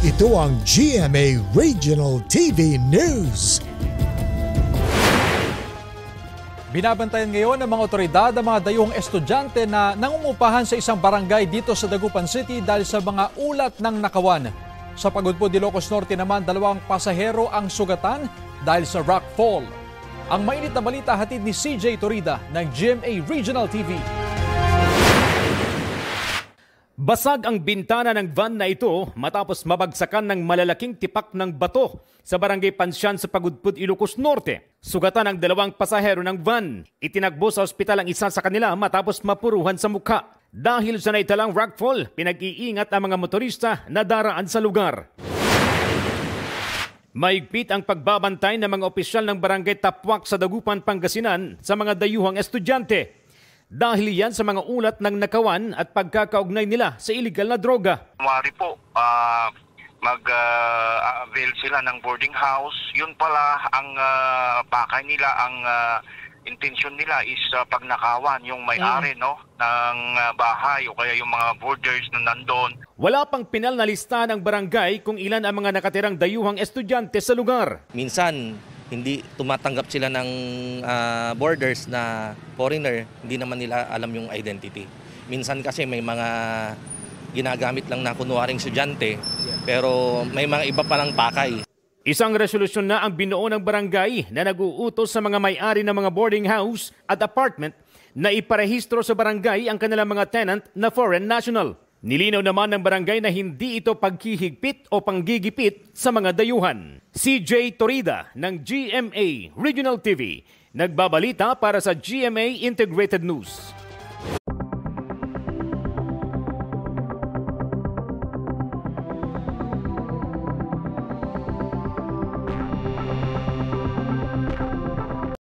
Ito ang GMA Regional TV News. Binabantayan ngayon ng mga otoridad ang mga dayuhang estudyante na nangungupahan sa isang barangay dito sa Dagupan City dahil sa mga ulat ng nakawan. Sa Pagudpud, Ilocos Norte naman, 2 pasahero ang sugatan dahil sa rockfall. Ang mainit na balita hatid ni CJ Torida ng GMA Regional TV. Basag ang bintana ng van na ito matapos mabagsakan ng malalaking tipak ng bato sa barangay Pansyan sa Pagudpud, Ilocos Norte. Sugatan ang 2 pasahero ng van. Itinagbo sa ospital ang isa sa kanila matapos mapuruhan sa mukha. Dahil sa naitalang rockfall, pinag-iingat ang mga motorista na daraan sa lugar. Maigpit ang pagbabantay ng mga opisyal ng barangay Tapwak sa Dagupan, Pangasinan sa mga dayuhang estudyante. Dahil yan sa mga ulat ng nakawan at pagkakaugnay nila sa illegal na droga. Mari po, mag-avail sila ng boarding house. Yun pala ang pakay nila, ang intention nila is pag nakawan yung may-ari ng bahay o kaya yung mga boarders na nandun. Wala pang pinal na lista ng barangay kung ilan ang mga nakatirang dayuhang estudyante sa lugar. Minsan, hindi tumatanggap sila ng boarders na foreigner, hindi naman nila alam yung identity. Minsan kasi may mga ginagamit lang na kunwaring estudyante, pero may mga iba palang pakay. Isang resolusyon na ang binuo ng barangay na nag-uutos sa mga may-ari ng mga boarding house at apartment na iparehistro sa barangay ang kanilang mga tenant na foreign national. Nilinaw naman ng barangay na hindi ito paghihigpit o panggigipit sa mga dayuhan. CJ Torida ng GMA Regional TV, nagbabalita para sa GMA Integrated News.